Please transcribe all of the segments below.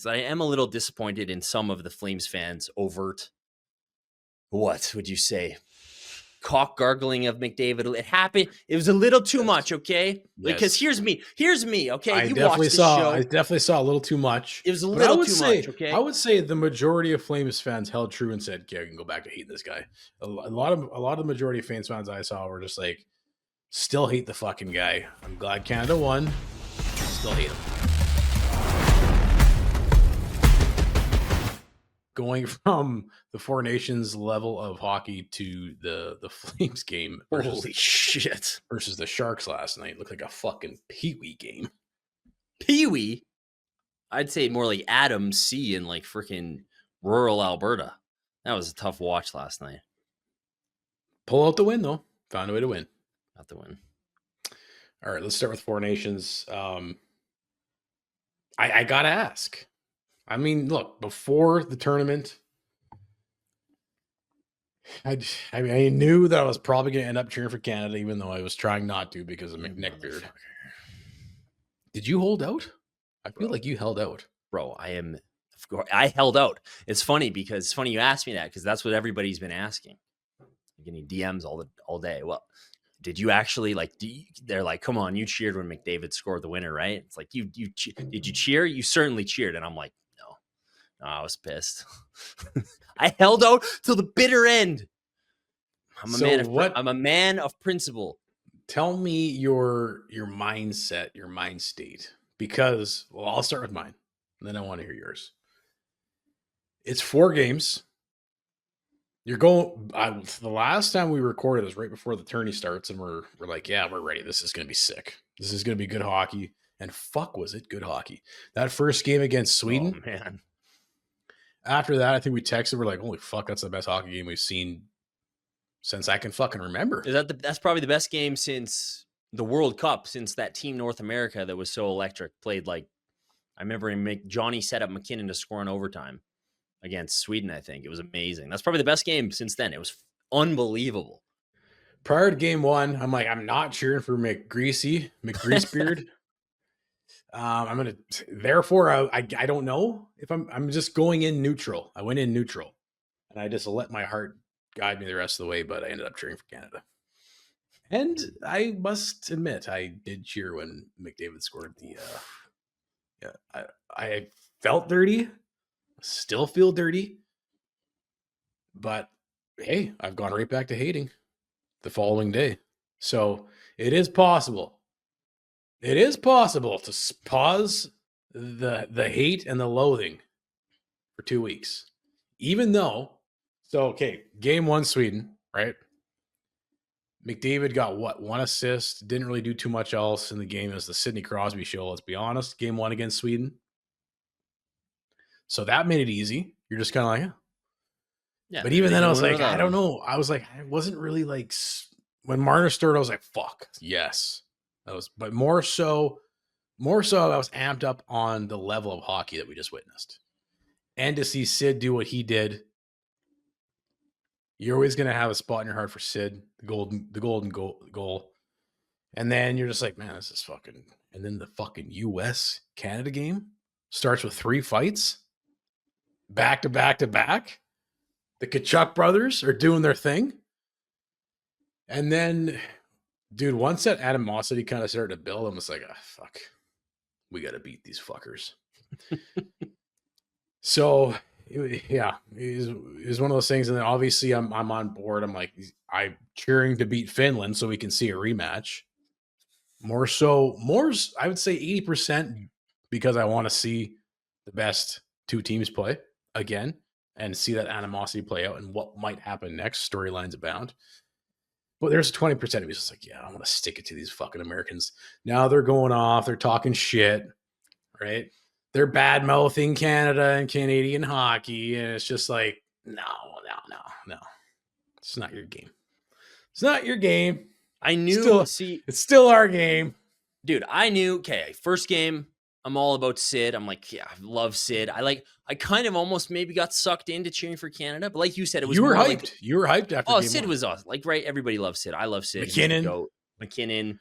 So I am a little disappointed in some of the Flames fans' overt, what would you say, cock gargling of McDavid. It happened. It was a little too much, okay? Because here's me, okay? I You definitely watched the show. I definitely saw a little too much. It was a little too much, okay? I would say the majority of Flames fans held true and said, "Okay, I can go back to hating this guy." A lot of the majority of Flames fans I saw were just like, still hate the fucking guy. I'm glad Canada won. Still hate him. Going from the Four Nations level of hockey to the Flames game. Holy shit. Versus the Sharks last night. Looked like a fucking Pee-wee game. Pee-wee? I'd say more like Adam C in like freaking rural Alberta. That was a tough watch last night. Pull out the win, though. Found a way to win. Not the win. All right, let's start with Four Nations. I got to ask. I mean, look, before the tournament, I knew that I was probably going to end up cheering for Canada, even though I was trying not to because of McNeckbeard. Did you hold out? I feel like you held out. Bro, I held out. It's funny you asked me that because that's what everybody's been asking. I'm getting DMs all day. Well, did you actually they're like, come on, you cheered when McDavid scored the winner, right? It's like, did you cheer? You certainly cheered. And I'm like, no, I was pissed. I held out till the bitter end. I'm a man of principle. Tell me your mindset, your mind state, because I'll start with mine and then I want to hear yours. It's 4 games. You're going. The last time we recorded was right before the tourney starts, and we're like, yeah, we're ready. This is going to be sick. This is going to be good hockey. And fuck, was it good hockey? That first game against Sweden, oh, man. After that, I think we texted. We're like, holy fuck, that's the best hockey game we've seen since I can fucking remember. That's probably the best game since the World Cup, since that Team North America that was so electric played. Like, I remember Johnny set up McKinnon to score in overtime against Sweden. I think it was amazing. That's probably the best game since then. It was unbelievable. Prior to game 1, I'm like, I'm not cheering for McGreasebeard. Therefore, I don't know if I'm just going in neutral. I went in neutral and I just let my heart guide me the rest of the way, but I ended up cheering for Canada. And I must admit, I did cheer when McDavid scored I felt dirty, still feel dirty, but hey, I've gone right back to hating the following day. So it is possible. It is possible to pause the hate and the loathing for 2 weeks. Even though, game 1, Sweden, right? McDavid got 1 assist, didn't really do too much else in the game. It was the Sidney Crosby show, let's be honest. Game 1 against Sweden. So that made it easy. You're just kind of like, yeah. But even then I was like, I don't know. I was like, I wasn't really like, when Marner stirred, I was like, fuck, yes. But more so, I was amped up on the level of hockey that we just witnessed. And to see Sid do what he did, you're always going to have a spot in your heart for Sid, the golden goal. And then you're just like, man, this is fucking. And then the fucking US-Canada game starts with 3 fights, back to back to back. The Tkachuk brothers are doing their thing. And then, dude, once that animosity kind of started to build, I'm just like, fuck, we got to beat these fuckers. So, yeah, it was one of those things. And then obviously I'm on board. I'm like, I'm cheering to beat Finland so we can see a rematch. More, I would say 80% because I want to see the best 2 teams play again and see that animosity play out and what might happen next. Storylines abound. But there's 20% of me just like, yeah, I want to stick it to these fucking Americans. Now they're going off. They're talking shit, right? They're bad-mouthing Canada and Canadian hockey. And it's just like, no. It's not your game. It's not your game. I knew. It's still our game. Dude, I knew. Okay, first game, I'm all about Sid. I'm like, yeah, I love Sid. I kind of almost maybe got sucked into cheering for Canada, but like you said, it was you were hyped. Like, you were hyped after. Oh, Sid was awesome. Like, right? Everybody loves Sid. I love Sid. McKinnon. McKinnon.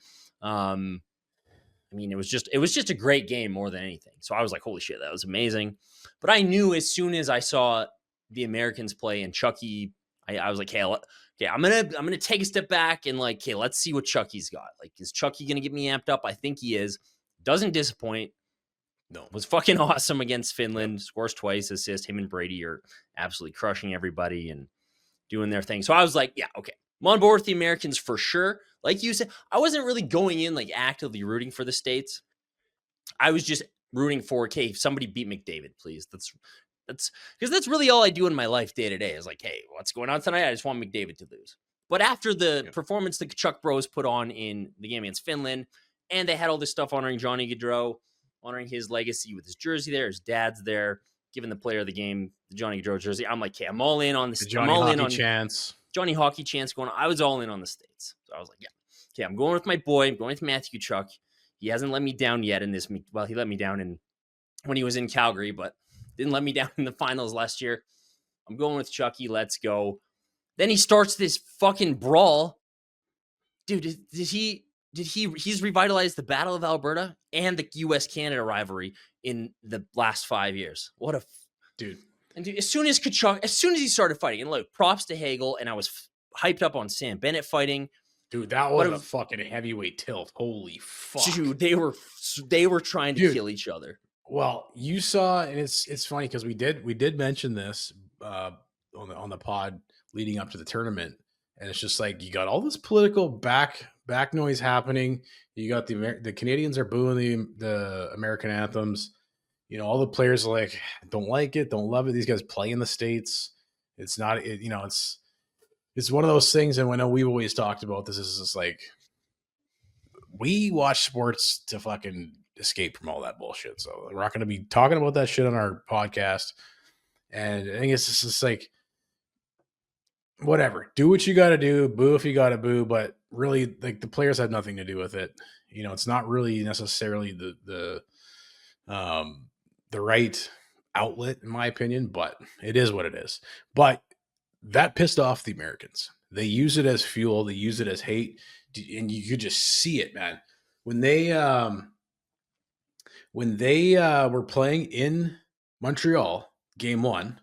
I mean, it was just a great game more than anything. So I was like, holy shit, that was amazing. But I knew as soon as I saw the Americans play and Chucky, I was like, hey, I'm gonna take a step back and like, okay, let's see what Chucky's got. Like, is Chucky gonna get me amped up? I think he is. Doesn't disappoint. No. Was fucking awesome against Finland. Yep. Scores twice, assist. Him and Brady are absolutely crushing everybody and doing their thing. So I was like, yeah, okay. I'm on board with the Americans for sure. Like you said, I wasn't really going in like actively rooting for the States. I was just rooting for, okay, if somebody beat McDavid, please. That's because that's really all I do in my life day to day is like, hey, what's going on tonight? I just want McDavid to lose. But after the performance the Chuck Bros put on in the game against Finland, and they had all this stuff honoring Johnny Gaudreau, honoring his legacy with his jersey there, his dad's there, giving the player of the game the Johnny Gaudreau jersey. I'm like, okay, I'm all in on this. The Johnny Hockey Chance. Johnny Hockey Chance going on. I was all in on the States. So I was like, yeah, okay, I'm going with my boy. I'm going with Matthew Chuck. He hasn't let me down yet in this. Well, he let me down when he was in Calgary, but didn't let me down in the finals last year. I'm going with Chucky. Let's go. Then he starts this fucking brawl. Dude, he's revitalized the Battle of Alberta and the US-Canada rivalry in the last 5 years. What a dude. And dude, as soon as he started fighting, and look, props to Hagel, and I was hyped up on Sam Bennett fighting. Dude, that was a fucking heavyweight tilt. Holy fuck. Dude, they were trying to kill each other. Well, you saw, and it's funny because we did mention this on the pod leading up to the tournament, and it's just like you got all this political back noise happening. You got the Canadians are booing the American anthems. You know, all the players are like, don't like it, don't love it. These guys play in the States. It's not, it's one of those things. And I know we've always talked about this. Is just like, we watch sports to fucking escape from all that bullshit. So we're not going to be talking about that shit on our podcast. And I think it's just like, whatever, do what you got to do, boo if you got to boo, but really like the players have nothing to do with it. You know, it's not really necessarily the right outlet in my opinion, but it is what it is. But that pissed off the Americans. They use it as fuel. They use it as hate. And you could just see it, man. When they were playing in Montreal, game 1,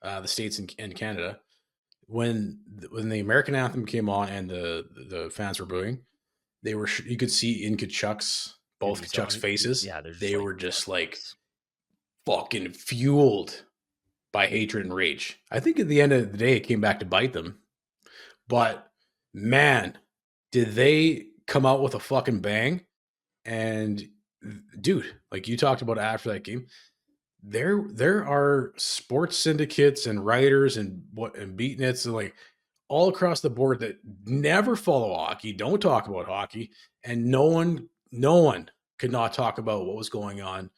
the States and Canada, when the American anthem came on and the fans were booing, you could see in both Kachuk's faces. Yeah, they were just like fucking fueled by hatred and rage. I think at the end of the day, it came back to bite them. But man, did they come out with a fucking bang. And dude, like you talked about after that game, there are sports syndicates and writers and beatniks and like all across the board that never follow hockey, don't talk about hockey, and no one could not talk about what was going on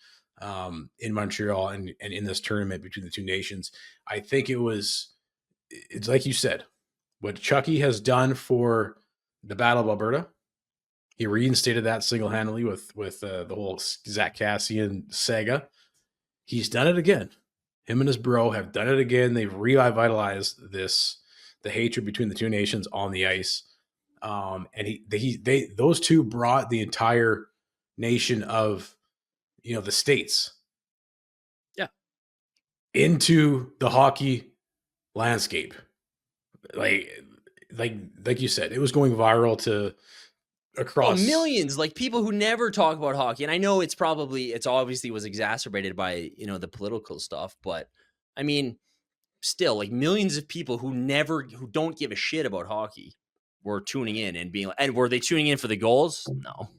in Montreal and in this tournament between the two nations. I think it's like you said, what Chucky has done for the Battle of Alberta. He reinstated that single-handedly with the whole Zach Cassian saga. He's done it again. Him and his bro have done it again. They've revitalized the hatred between the two nations on the ice. And those two brought the entire nation of, the States, into the hockey landscape. Like you said, it was going viral to across millions, like people who never talk about hockey. And I know it's obviously was exacerbated by, the political stuff, but I mean, still like millions of people who don't give a shit about hockey were tuning in and being like, and were they tuning in for the goals? No,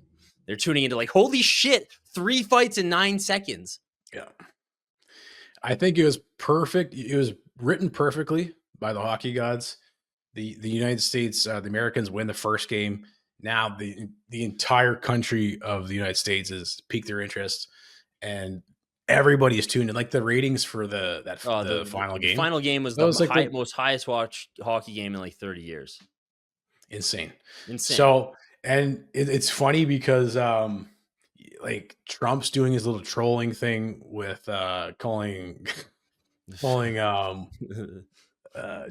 they're tuning into like, holy shit, 3 fights in 9 seconds. Yeah. I think it was perfect. It was written perfectly by the hockey gods. The United States, the Americans win the first game. Now the entire country of the United States has piqued their interest, and everybody is tuned in. Like the ratings for the final game. The final game was the most highest watched hockey game in like 30 years. Insane. So, and it's funny because like Trump's doing his little trolling thing with calling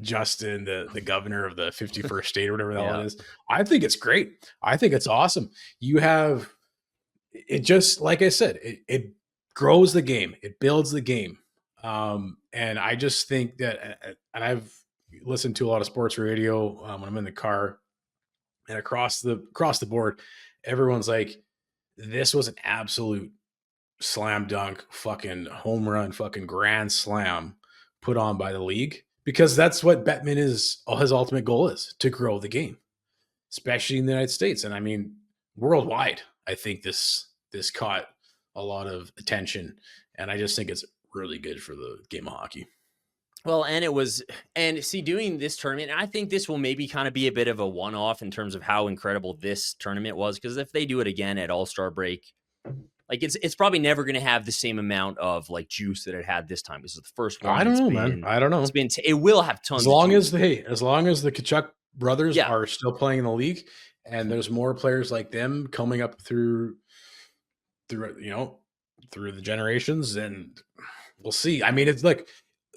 Justin the governor of the 51st state or whatever the hell it is. I think it's great. I think it's awesome. You have it just, like I said, it grows the game, it builds the game. And I just think that, and I've listened to a lot of sports radio when I'm in the car, and across the board, everyone's like, this was an absolute slam dunk, fucking home run, fucking grand slam put on by the league, because that's what Bettman is. His ultimate goal is to grow the game, especially in the United States. And I mean, worldwide, I think this caught a lot of attention, and I just think it's really good for the game of hockey. Well, and see, doing this tournament, I think this will maybe kind of be a bit of a one-off in terms of how incredible this tournament was. Because if they do it again at All-Star break, like it's probably never going to have the same amount of like juice that it had this time. This is the first one. I don't know, man. I don't know. It will have tons. As long as the Kachuk brothers Yeah. are still playing in the league, and there's more players like them coming up through the generations, and we'll see. I mean, it's like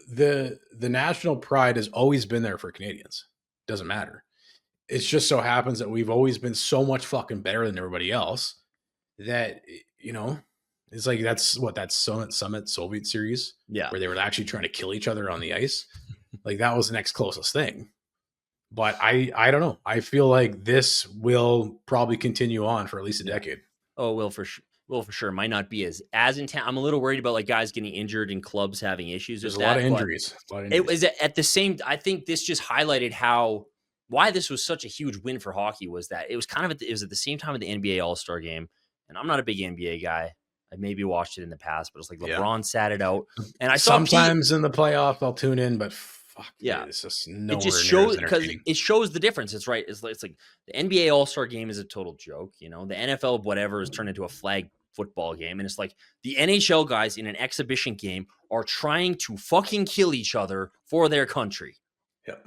the national pride has always been there for Canadians. Doesn't matter. It just so happens that we've always been so much fucking better than everybody else that, it's like that Summit Soviet series, where they were actually trying to kill each other on the ice. Like, that was the next closest thing. But I don't know. I feel like this will probably continue on for at least a decade. Oh, will for sure. Well, for sure, might not be as intense. I'm a little worried about like guys getting injured and clubs having issues. There's with a lot of injuries. It was at the same. I think this just highlighted why this was such a huge win for hockey. Was that it was kind of it was at the same time of the NBA All-Star game, and I'm not a big NBA guy. I maybe watched it in the past, but it's like LeBron sat it out, and I saw sometimes in the playoff I'll tune in, but fuck, yeah, it's just nowhere. It just shows because it shows the difference. It's right. It's like the NBA All-Star game is a total joke. The NFL whatever has turned into a flag football game, and it's like the NHL guys in an exhibition game are trying to fucking kill each other for their country. Yep.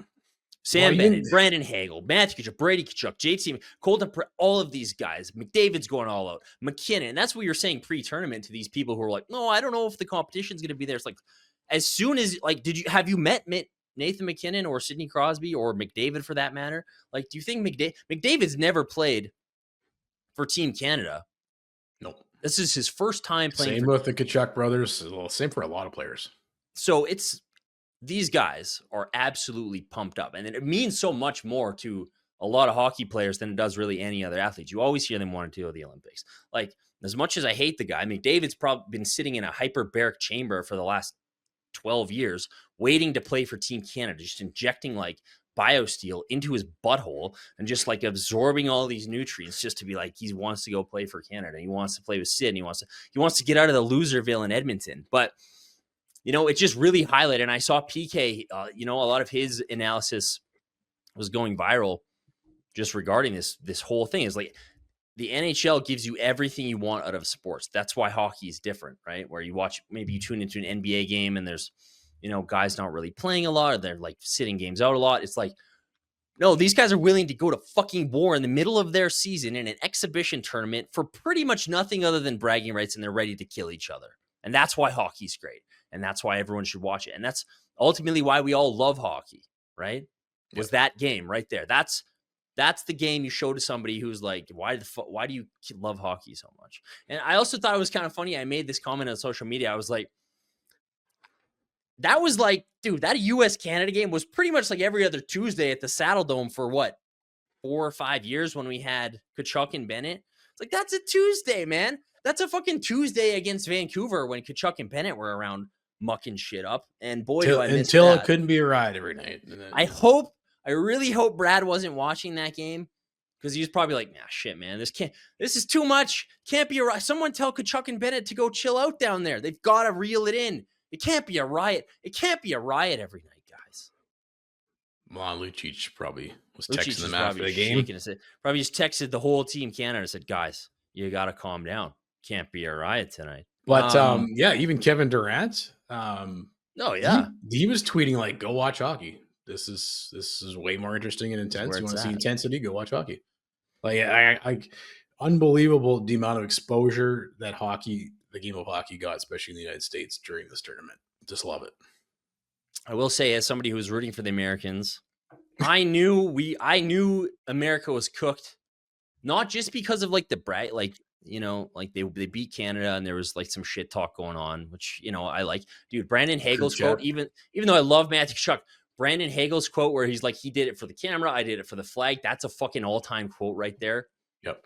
Sam Bennett, Brandon Hagel, Matthew Tkachuk, Brady Tkachuk, JT, Colton, all of these guys. McDavid's going all out. McKinnon. And that's what you're saying pre-tournament to these people who are like, no, I don't know if the competition's going to be there. It's like, as soon as, like, have you met Nathan McKinnon or Sidney Crosby or McDavid for that matter? Like, do you think McDavid's never played for Team Canada? Nope. This is his first time playing. Same with the Tkachuk brothers. Well, same for a lot of players. So these guys are absolutely pumped up, and it means so much more to a lot of hockey players than it does really any other athletes. You always hear them wanting to go to the Olympics. Like, as much as I hate the guy, McDavid's probably been sitting in a hyperbaric chamber for the last 12 years, waiting to play for Team Canada, just injecting like BioSteel into his butthole and just like absorbing all these nutrients just to be like, he wants to go play for Canada. He wants to play with Sid. And he wants to get out of the loserville in Edmonton. But it just really highlighted. And I saw PK, a lot of his analysis was going viral just regarding this whole thing. Is like the NHL gives you everything you want out of sports. That's why hockey is different, right? Where maybe you tune into an NBA game and there's, guys not really playing a lot, or they're like sitting games out a lot. It's like, no, these guys are willing to go to fucking war in the middle of their season in an exhibition tournament for pretty much nothing other than bragging rights, and they're ready to kill each other. And that's why hockey's great. And that's why everyone should watch it. And that's ultimately why we all love hockey, right? Was that game right there. That's the game you show to somebody who's like, why do you love hockey so much? And I also thought it was kind of funny. I made this comment on social media. I was like, that was like, dude, that US-Canada game was pretty much like every other Tuesday at the Saddle Dome for 4 or 5 years when we had Tkachuk and Bennett. It's like, that's a Tuesday, man. That's a fucking Tuesday against Vancouver when Tkachuk and Bennett were around mucking shit up. And boy, do I miss until that. It couldn't be a ride every night. I really hope Brad wasn't watching that game, because he was probably like, nah, shit, man, this is too much. Can't be a riot. Someone tell Tkachuk and Bennett to go chill out down there. They've got to reel it in. It can't be a riot. It can't be a riot every night, guys. Well, Lucic probably was texting them after the game. Probably just texted the whole Team Canada and said, guys, you got to calm down. Can't be a riot tonight. But even Kevin Durant. He was tweeting like, "Go watch hockey. This is way more interesting and intense. You want to see intensity? Go watch hockey." Like, I unbelievable the amount of exposure that the game of hockey got, especially in the United States during this tournament. Just love it. I will say, as somebody who was rooting for the Americans, I knew America was cooked, not just because of like the bright, like you know, like they beat Canada and there was like some shit talk going on, which, you know, I like. Dude, Brandon Group Hagel's quote, chat. even though I love Matthew Tkachuk, Brandon Hagel's quote where he's like, he did it for the camera, I did it for the flag. That's a fucking all-time quote right there. Yep.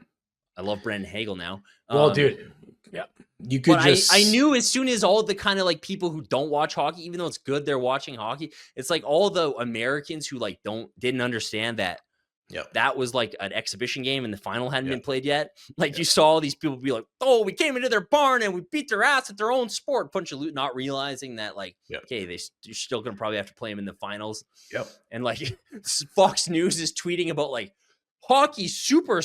I love Brandon Hagel now. Well, dude, yeah, you But could I just knew as soon as all the kind of like people who don't watch hockey, even though it's good they're watching hockey, it's like all the Americans who like didn't understand that yep, that was like an exhibition game and the final hadn't yep, been played yet. Like you yep, saw all these people be like, "Oh, we came into their barn and we beat their ass at their own sport." Bunch of loot, not realizing that like, yep, okay, you're still gonna probably have to play them in the finals. yep. And like Fox News is tweeting about like Hockey Canada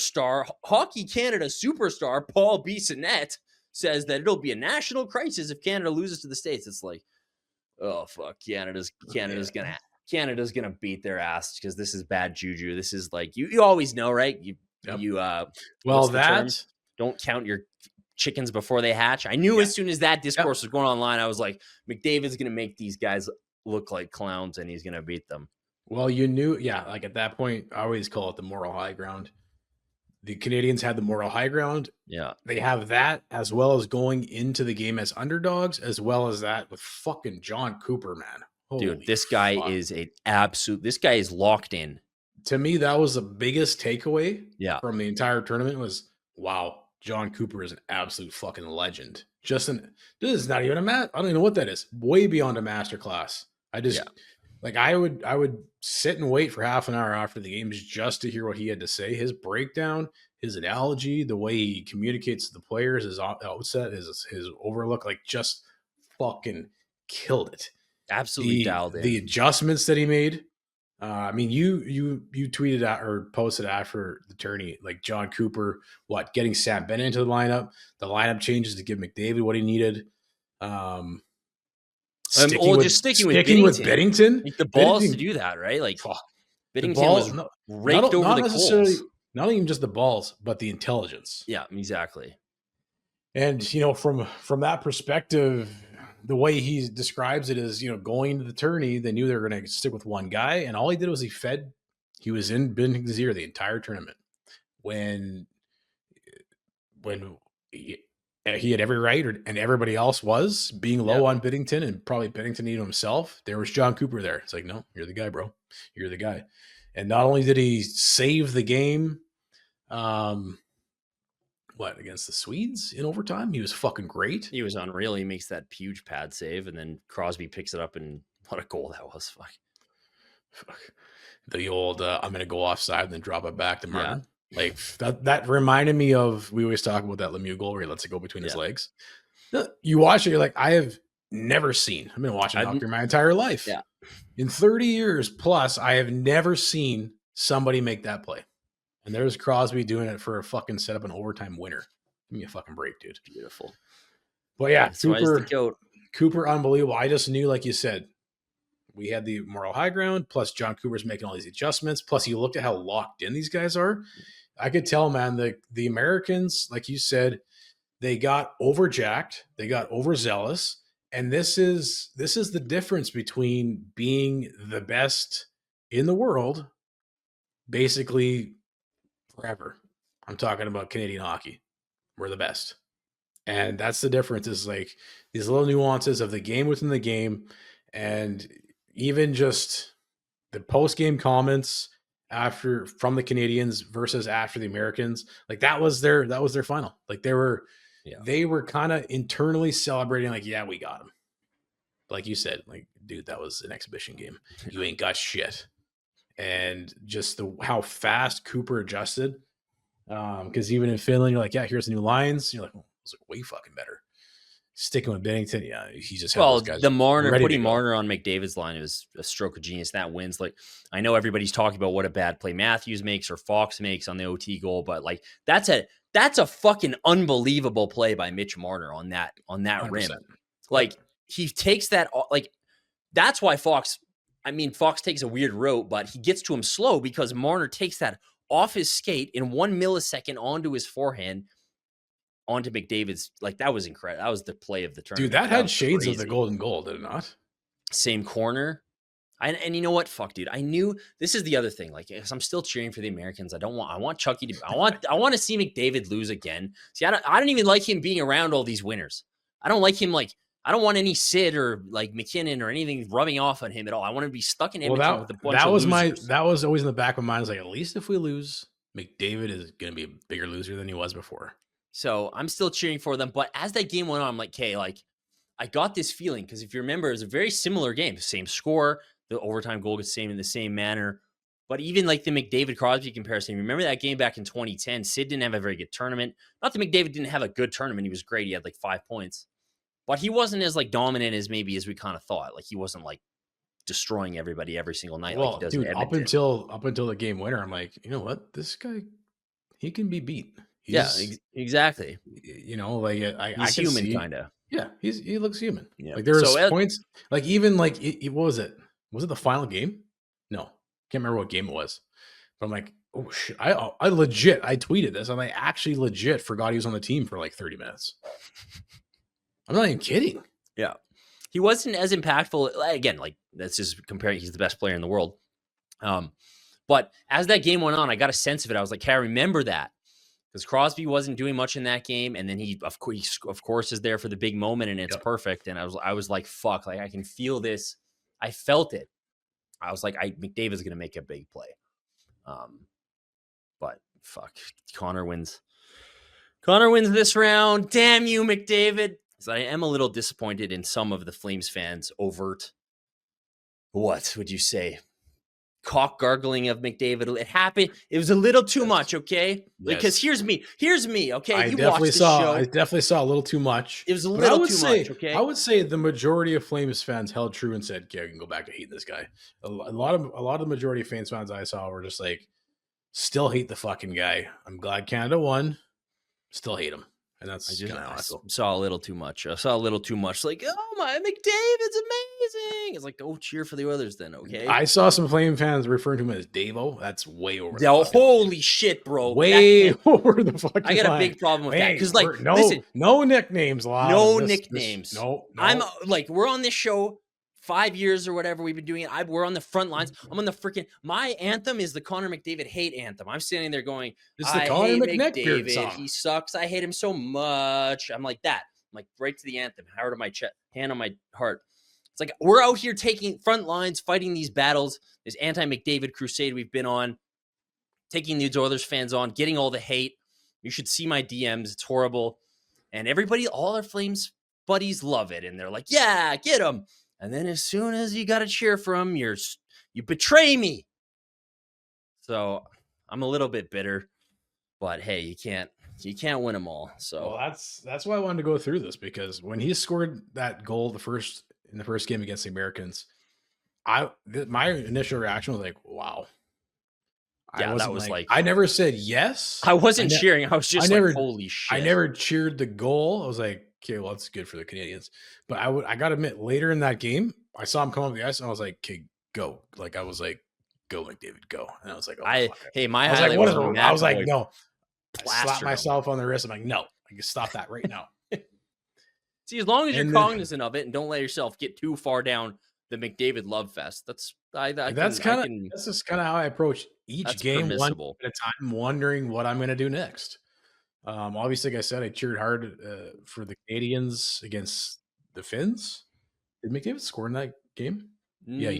superstar Paul Bissonnette says that it'll be a national crisis if Canada loses to the States. It's like, oh fuck, Canada's Yeah. gonna beat their ass because this is bad juju. This is like you always know, right? Yep. What's Well, the term? that Don't count your chickens before they hatch. I knew yeah, as soon as that yep. discourse was going online, I was like, McDavid's gonna make these guys look like clowns and he's gonna beat them. Well, you knew, yeah. Like at that point, I always call it the moral high ground. The Canadians had the moral high ground. Yeah. They have that as well as going into the game as underdogs, as well as that with fucking John Cooper, man. Dude, Holy this guy fuck. this guy is locked in. To me, that was the biggest takeaway Yeah. from the entire tournament was, wow, John Cooper is an absolute fucking legend. This is not even I don't even know what that is. Way beyond a masterclass. Yeah. Like I would sit and wait for half an hour after the games just to hear what he had to say. His breakdown, his analogy, the way he communicates to the players, his outset, his overlook, like just fucking killed it. Absolutely dialed The in. adjustments that he made. I mean, you tweeted out or posted after the tourney, like John Cooper, getting Sam Bennett into the lineup changes to give McDavid what he needed. Sticking with Binnington. Binnington. Like the balls to Binnington, do that, right? Like fuck, the Binnington ball, was raked over not the necessarily, coals. not even just the balls, but the intelligence. Yeah, exactly. And from that perspective, the way he describes it is, going into the tourney, they knew they were going to stick with one guy, and all he did was he was in Binnington's ear the entire tournament. When he had every right, and everybody else was being low on Binnington, and probably Binnington needed himself. There was John Cooper there. It's like, no, you're the guy, bro. You're the guy. And not only did he save the game, against the Swedes in overtime, he was fucking great. He was unreal. He makes that huge pad save, and then Crosby picks it up, and what a goal that was! Fuck. The old I'm gonna go offside and then drop it back to Martin. Yeah. Like that reminded me of, we always talk about that Lemieux goal where he lets it go between his legs. You watch it, you're like, I have never seen. I've been watching hockey my entire life. Yeah. In 30 years plus, I have never seen somebody make that play. And there's Crosby doing it for a fucking set up an overtime winner. Give me a fucking break, dude. Beautiful. But yeah, That's Cooper, unbelievable. I just knew, like you said, we had the moral high ground, plus John Cooper's making all these adjustments. Plus, you looked at how locked in these guys are. I could tell, man, the Americans, like you said, they got overjacked, they got overzealous. And this is the difference between being the best in the world, basically forever. I'm talking about Canadian hockey. We're the best. And that's the difference, is like these little nuances of the game within the game. And even just the post-game comments from the Canadians versus after the Americans, like that was their final. Like they were kind of internally celebrating, like, yeah, we got him. Like you said, like, dude, that was an exhibition game. You ain't got shit. And just how fast Cooper adjusted. Because even in Finland, you're like, yeah, here's the new lines. You're like, oh, those are way fucking better. Sticking with Binnington, yeah, he just had those guys. The putting Marner on McDavid's line is a stroke of genius. That wins. Like, I know everybody's talking about what a bad play Matthews makes or Fox makes on the OT goal, but like that's a fucking unbelievable play by Mitch Marner on that 100%. Rim. Like he takes that, like that's why Fox takes a weird route, but he gets to him slow because Marner takes that off his skate in 1 millisecond onto his forehand, onto McDavid's. Like that was incredible. That was the play of the tournament. Dude, that had shades of the golden goal, did it not? Same corner. And you know what? Fuck, dude. I knew this is the other thing. Like, 'cause I'm still cheering for the Americans. I want Chucky to. I want to see McDavid lose again. See, I don't even like him being around all these winners. I don't like him. Like, I don't want any Sid or like McKinnon or anything rubbing off on him at all. I want to be stuck in Well, Edmonton with a bunch of losers. that was always in the back of my mind. Is like, at least if we lose, McDavid is going to be a bigger loser than he was before. So I'm still cheering for them. But as that game went on, I'm like, okay, like I got this feeling because if you remember, it was a very similar game, same score. The overtime goal gets same in the same manner. But even like the McDavid Crosby comparison, remember that game back in 2010? Sid didn't have a very good tournament. Not that McDavid didn't have a good tournament. He was great. He had like 5 points. But he wasn't as like dominant as maybe as we kind of thought. Like he wasn't like destroying everybody every single night like he does in Edmonton. Up until the game winner, I'm like, you know what? This guy, he can be beat. Exactly. You know, like He's human, kind of. Yeah, he looks human. Yeah. Like there was points, like even like what was it? Was it the final game? No, can't remember what game it was. But I'm like, oh shit! I legit I tweeted this, and I actually legit forgot he was on the team for like 30 minutes. I'm not even kidding. Yeah, he wasn't as impactful. Again, like that's just comparing. He's the best player in the world. But as that game went on, I got a sense of it. I was like, hey, I remember that. Because Crosby wasn't doing much in that game, and then he of course is there for the big moment, and it's perfect. And I was like, fuck, like I can feel this. I felt it. I was like, McDavid's gonna make a big play. But fuck, Connor wins. Connor wins this round. Damn you, McDavid. So I am a little disappointed in some of the Flames fans' overt. What would you say? Cock gargling of McDavid. It happened. It was a little too much, okay? Yes. Because here's me, okay? I definitely saw a little too much. It was a little too much, okay? I would say the majority of Flames fans held true and said, "Okay, I can go back to hating this guy." A lot of the majority of Flames fans I saw were just like, still hate the fucking guy. I'm glad Canada won. Still hate him. And that's I saw a little too much. I saw a little too much. Like, oh my, McDavid's amazing. It's like, go cheer for the Oilers then, okay? I saw some Flame fans referring to him as Davo. That's way over. Holy shit, bro! Way over the fucking. I got a big problem with that because, like, listen, no nicknames, no nicknames. No. I'm like, we're on this show 5 years or whatever we've been doing it. We're on the front lines. I'm on the freaking. My anthem is the Connor McDavid hate anthem. I'm standing there going, it's the Connor McDavid song. He sucks. I hate him so much. I'm like that. I'm like right to the anthem. Heart on my chest, hand on my heart. It's like we're out here taking front lines, fighting these battles, this anti-McDavid crusade we've been on, taking these Oilers fans on, getting all the hate. You should see my DMs. It's horrible. And everybody, all our Flames buddies love it. And they're like, yeah, get him. And then as soon as you got to cheer for him, you betray me. So I'm a little bit bitter, but hey, you can't win them all. So well, that's why I wanted to go through this, because when he scored that goal in the first game against the Americans, my initial reaction was like, wow. Yeah, that was like I never said yes. I wasn't cheering. I was just like, holy shit. I never cheered the goal. I was like, okay, well, that's good for the Canadians. But I got to admit, later in that game, I saw him come up the ice, and I was like, okay, go. Like, I was like, go, McDavid, go. And I was like, oh, my highlight I was like, no. I slapped myself on the wrist. I'm like, no, I can stop that right now. See, as long as you're cognizant of it and don't let yourself get too far down the McDavid love fest, that's just kind of how I approach each game, one at a time, wondering what I'm going to do next. Obviously, like I said, I cheered hard for the Canadians against the Finns. Did McDavid score in that game? Yeah,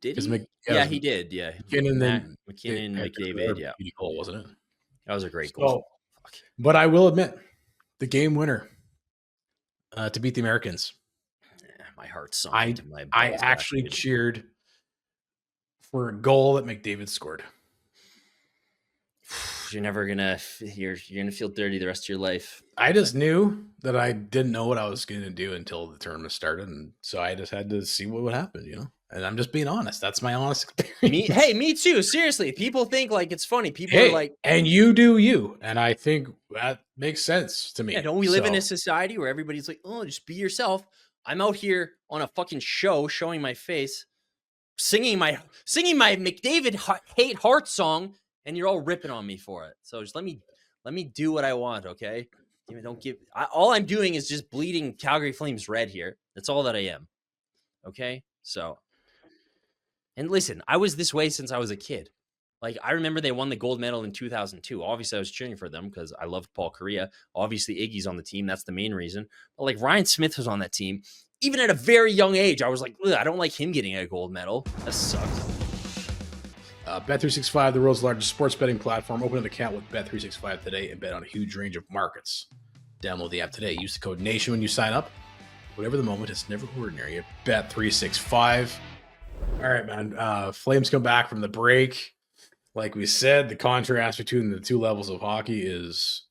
did he? Yeah, he did. Yeah, McKinnon, McDavid. Yeah, goal, wasn't it? That was a great goal. But I will admit, the game winner to beat the Americans. My heart sunk. I actually cheered for a goal that McDavid scored. You're gonna feel dirty the rest of your life. I just knew that I didn't know what I was going to do until the tournament started, and so I just had to see what would happen, you know. And I'm just being honest. That's my honest experience. Me too. Seriously, people think like it's funny. People are like, and you do you, and I think that makes sense to me. Yeah, don't we live in a society where everybody's like, oh, just be yourself? I'm out here on a fucking show, showing my face, singing my McDavid hate heart song. And you're all ripping on me for it. So just let me do what I want, okay? All I'm doing is just bleeding Calgary Flames red here. That's all that I am. Okay? So And listen, I was this way since I was a kid. Like, I remember they won the gold medal in 2002. Obviously, I was cheering for them because I loved Paul Kariya. Obviously, Iggy's on the team. That's the main reason. But, like, Ryan Smith was on that team. Even at a very young age, I was like, I don't like him getting a gold medal. That sucks. Bet365, the world's largest sports betting platform. Open an account with Bet365 today and bet on a huge range of markets. Download the app today. Use the code NATION when you sign up. Whatever the moment, it's never ordinary at Bet365. All right, man. Flames come back from the break. Like we said, the contrast between the two levels of hockey is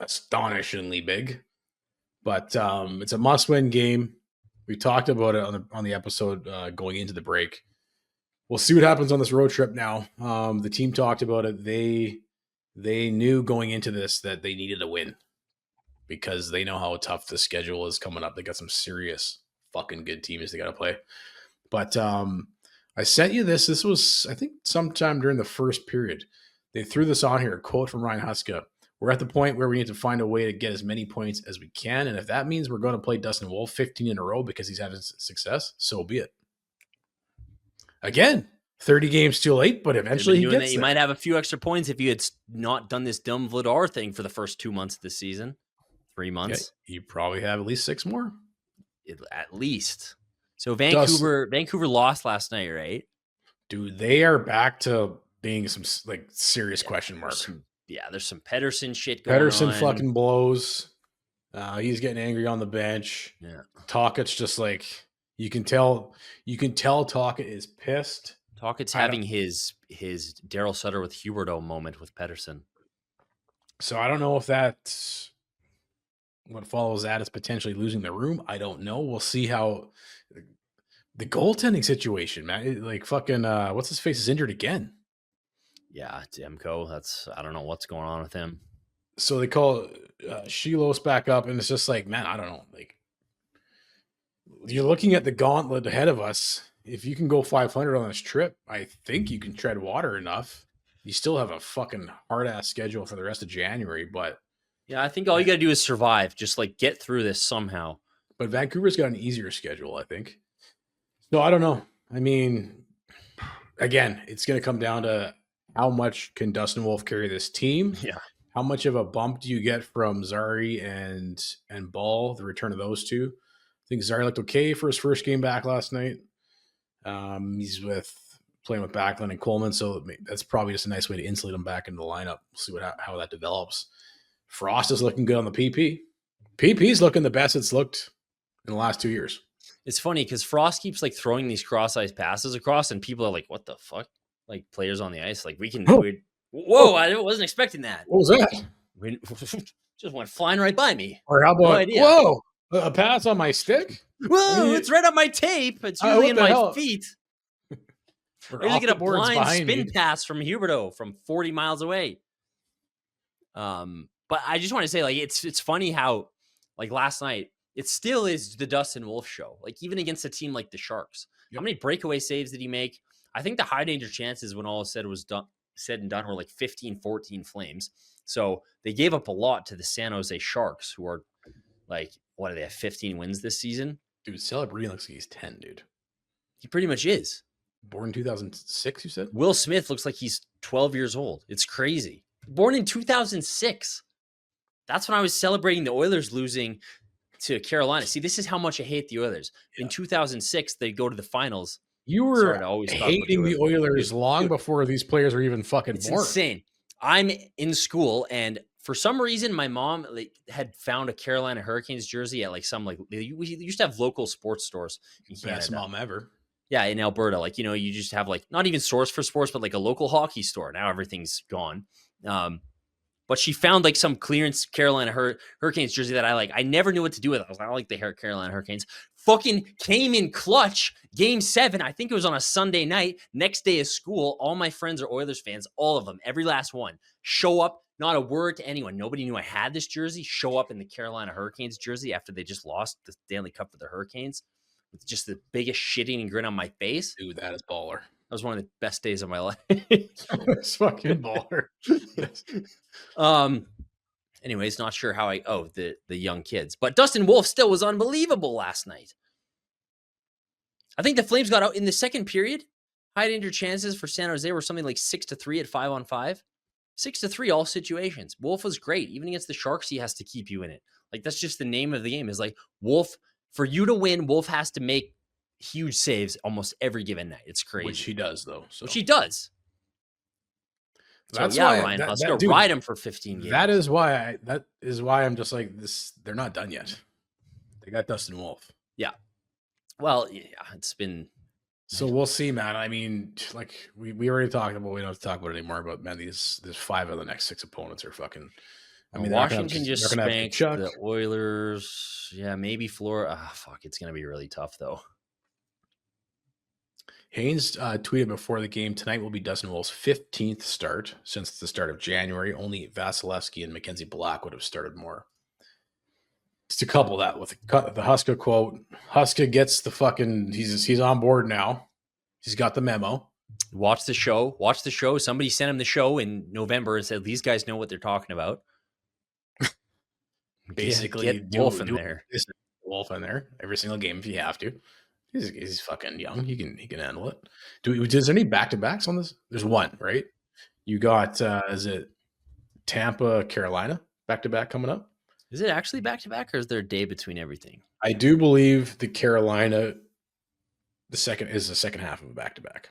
astonishingly big. But it's a must-win game. We talked about it on the episode going into the break. We'll see what happens on this road trip now. The team talked about it. They knew going into this that they needed a win because they know how tough the schedule is coming up. They got some serious fucking good teams they got to play. But I sent you this. This was, I think, sometime during the first period. They threw this on here, a quote from Ryan Huska. We're at the point where we need to find a way to get as many points as we can. And if that means we're going to play Dustin Wolf 15 in a row because he's having success, so be it. Again, 30 games too late, but eventually he gets there. You might have a few extra points if you had not done this dumb Vladar thing for the first 2 months of the season. 3 months. Yeah, you probably have at least 6 more. At least. So Vancouver lost last night, right? Dude, they are back to being some like serious question mark. There's some Pedersen shit going on. Pedersen fucking blows. He's getting angry on the bench. Yeah. Tocchet's just like, you can tell Tocchet is pissed. Tocchet's having his Daryl Sutter with Huberdeau moment with Pedersen. So I don't know if that's what follows that is potentially losing the room. I don't know. We'll see how the goaltending situation, man. Like fucking what's his face is injured again. Yeah, Demko. I don't know what's going on with him. So they call Shilos back up, and it's just like, man, I don't know. Like, you're looking at the gauntlet ahead of us. If you can go 500 on this trip, I think you can tread water enough. You still have a fucking hard-ass schedule for the rest of January, but... Yeah, I think all you got to do is survive. Just, like, get through this somehow. But Vancouver's got an easier schedule, I think. So, I don't know. I mean, again, it's going to come down to how much can Dustin Wolf carry this team? Yeah. How much of a bump do you get from Zari and Ball, the return of those two? I think Zari looked okay for his first game back last night. He's playing with Backlund and Coleman, so that's probably just a nice way to insulate him back into the lineup. We'll see how that develops. Frost is looking good on the PP. PP's looking the best it's looked in the last 2 years. It's funny because Frost keeps like throwing these cross-ice passes across, and people are like, "What the fuck?" Like players on the ice, like we can. Whoa! I wasn't expecting that. What was that? Just went flying right by me. Or how about whoa? A pass on my stick? Whoa! It's right on my tape. It's usually in my feet. I usually get a blind spin pass from Huberdeau from 40 miles away. But I just want to say, like, it's funny how, like, last night, it still is the Dustin Wolf show. Like, even against a team like the Sharks. Yep. How many breakaway saves did he make? I think the high danger chances when all said and done were like 15-14 Flames. So they gave up a lot to the San Jose Sharks, who are like, what do they have, 15 wins this season? Dude, Celebrity looks like he's 10, dude. He pretty much is. Born in 2006, you said? Will Smith looks like he's 12 years old. It's crazy. Born in 2006. That's when I was celebrating the Oilers losing to Carolina. See, this is how much I hate the Oilers. Yeah. In 2006, they go to the finals. You were hating the Oilers long before these players were even fucking born. It's insane. I'm in school, and for some reason, my mom had found a Carolina Hurricanes jersey at like some we used to have local sports stores in Canada. Best mom ever. Yeah, in Alberta, like, you know, you just have like not even stores for sports, but like a local hockey store. Now everything's gone. But she found like some clearance Carolina Hurricanes jersey that I like. I never knew what to do with it. I was like, I like the Carolina Hurricanes. Fucking came in clutch. Game 7. I think it was on a Sunday night. Next day of school. All my friends are Oilers fans. All of them. Every last one. Show up. Not a word to anyone. Nobody knew I had this jersey. Show up in the Carolina Hurricanes jersey after they just lost the Stanley Cup for the Hurricanes. With just the biggest shitting grin on my face. Dude, that is baller. That was one of the best days of my life. It's fucking baller. Anyways, not sure how the young kids. But Dustin Wolf still was unbelievable last night. I think the Flames got out in the second period. high danger chances for San Jose were something like 6-3 at 5-on-5. 6-3 all situations. Wolf was great. Even against the Sharks, he has to keep you in it. Like, that's just the name of the game. Is like, Wolf, for you to win, Wolf has to make huge saves almost every given night. It's crazy. Which he does, though. Which he does. That's so, yeah, why Ryan Husker, ride him for 15 games. That is why I'm just like this. They're not done yet. They got Dustin Wolf. Yeah. Well, yeah, it's been. So we'll see, man. I mean, like we already talked about. We don't have to talk about it anymore. But man, these 5 of the next 6 opponents are fucking. I mean, Washington just spanked the Oilers. Yeah, maybe Florida. Fuck, it's gonna be really tough though. Haynes tweeted before the game, tonight will be Dustin Wolf's 15th start since the start of January. Only Vasilevsky and Mackenzie Black would have started more. Just to couple that with the Huska quote, Huska gets the fucking, he's on board now. He's got the memo. Watch the show. Somebody sent him the show in November and said, these guys know what they're talking about. Basically, get Wolf in there. Wolf in there every single game if you have to. He's fucking young. He can handle it. Is there any back-to-backs on this? There's one, right? You got is it Tampa, Carolina back-to-back coming up? Is it actually back-to-back, or is there a day between everything? I do believe the Carolina, the second half of a back-to-back.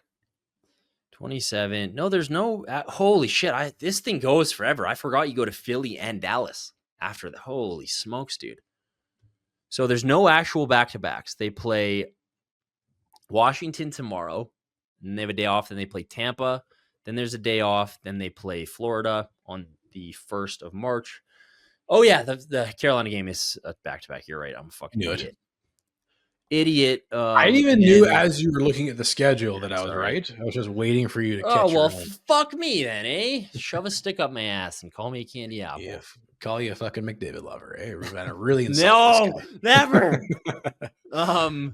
27. No, there's no. Holy shit! This thing goes forever. I forgot you go to Philly and Dallas after the. Holy smokes, dude! So there's no actual back-to-backs. They play Washington tomorrow, and they have a day off. Then they play Tampa. Then there's a day off. Then they play Florida on the 1st of March. Oh, yeah, the Carolina game is a back-to-back. You're right. I'm a fucking idiot. I even knew as you were looking at the schedule that I was right. I was just waiting for you to catch well, fuck me then, eh? Shove a stick up my ass and call me a candy apple. Yeah, call you a fucking McDavid lover, eh? We're gonna really insult this guy. Never.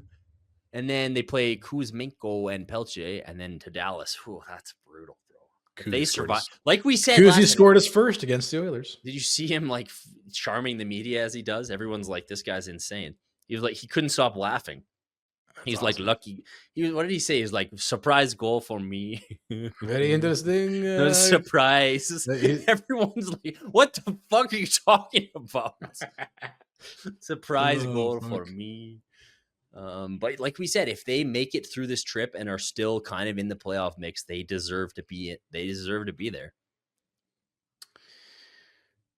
And then they play Kuzmenko and Pelche, and then to Dallas. Whew, that's brutal. They survive, like we said. Kuzi scored his first against the Oilers. Did you see him like charming the media as he does? Everyone's like, "This guy's insane." He was like, he couldn't stop laughing. He's awesome. Like lucky. What did he say? He's like, surprise goal for me. Very interesting. Surprise. Everyone's like, what the fuck are you talking about? Surprise goal for me. But like we said, if they make it through this trip and are still kind of in the playoff mix, they deserve to be it. They deserve to be there.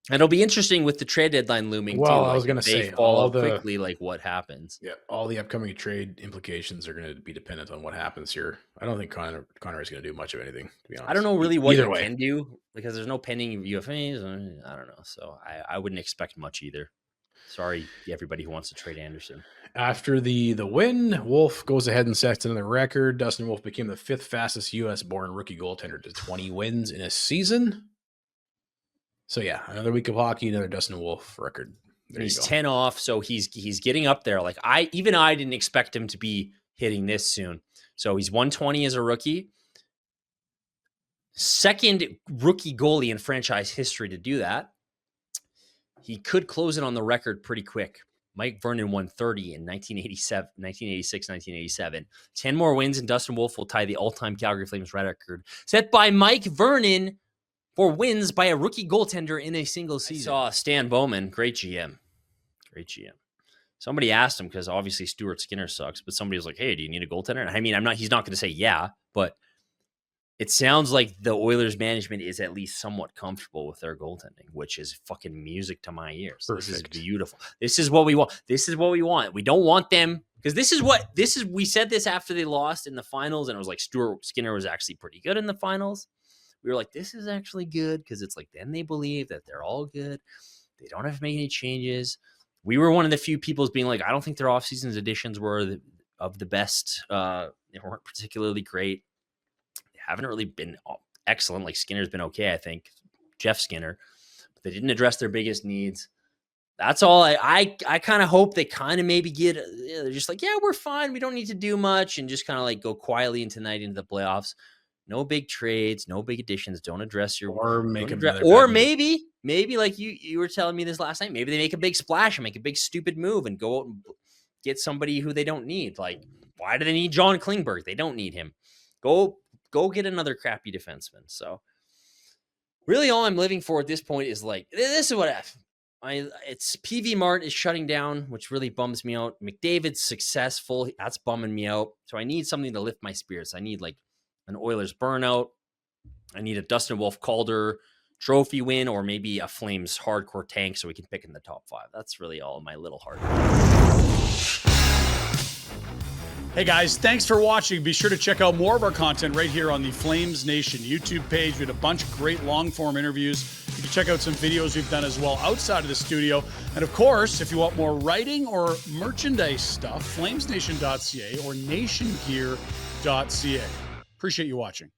And it'll be interesting with the trade deadline looming. Well, too. I was going to say all quickly, like what happens. Yeah, all the upcoming trade implications are going to be dependent on what happens here. I don't think Connor is going to do much of anything. To be honest, I don't know really what you can do because there's no pending UFAs. I don't know, so I wouldn't expect much either. Sorry, everybody who wants to trade Anderson. After the win, Wolf goes ahead and sets another record. Dustin Wolf became the 5th fastest U.S.-born rookie goaltender to 20 wins in a season. So, yeah, another week of hockey, another Dustin Wolf record. He's 10 off, so he's getting up there. Like I didn't expect him to be hitting this soon. So he's 120 as a rookie. Second rookie goalie in franchise history to do that. He could close it on the record pretty quick. Mike Vernon won 30 in 1986, 1987. 10 more wins, and Dustin Wolf will tie the all-time Calgary Flames record set by Mike Vernon for wins by a rookie goaltender in a single season. I saw Stan Bowman, great GM. Somebody asked him, because obviously Stuart Skinner sucks, but somebody was like, hey, do you need a goaltender? I mean, he's not going to say yeah, but it sounds like the Oilers management is at least somewhat comfortable with their goaltending, which is fucking music to my ears. Perfect. This is beautiful. This is what we want. We don't want them, because we said this after they lost in the finals, and it was like Stuart Skinner was actually pretty good in the finals. We were like, this is actually good, because it's like then they believe that they're all good. They don't have to make any changes. We were one of the few people being like, I don't think their offseason additions were of the best. They weren't particularly great. They haven't really been excellent. Like Skinner's been okay, I think. Jeff Skinner. But they didn't address their biggest needs. That's all. I kind of hope they kind of maybe get, they're just like, yeah, we're fine. We don't need to do much, and just kind of like go quietly into the playoffs. No big trades, no big additions. Don't address your maybe like you were telling me this last night. Maybe they make a big splash and make a big stupid move and go out and get somebody who they don't need. Like, why do they need John Klingberg? They don't need him. Go get another crappy defenseman. So really all I'm living for at this point is like, this is what it's PV Mart is shutting down, which really bums me out. McDavid's successful. That's bumming me out. So I need something to lift my spirits. I need like an Oilers burnout. I need a Dustin Wolf Calder trophy win, or maybe a Flames hardcore tank so we can pick in the top 5. That's really all in my little heart. Hey guys, thanks for watching. Be sure to check out more of our content right here on the Flames Nation YouTube page. We had a bunch of great long-form interviews. You can check out some videos we've done as well outside of the studio. And of course, if you want more writing or merchandise stuff, flamesnation.ca or nationgear.ca. Appreciate you watching.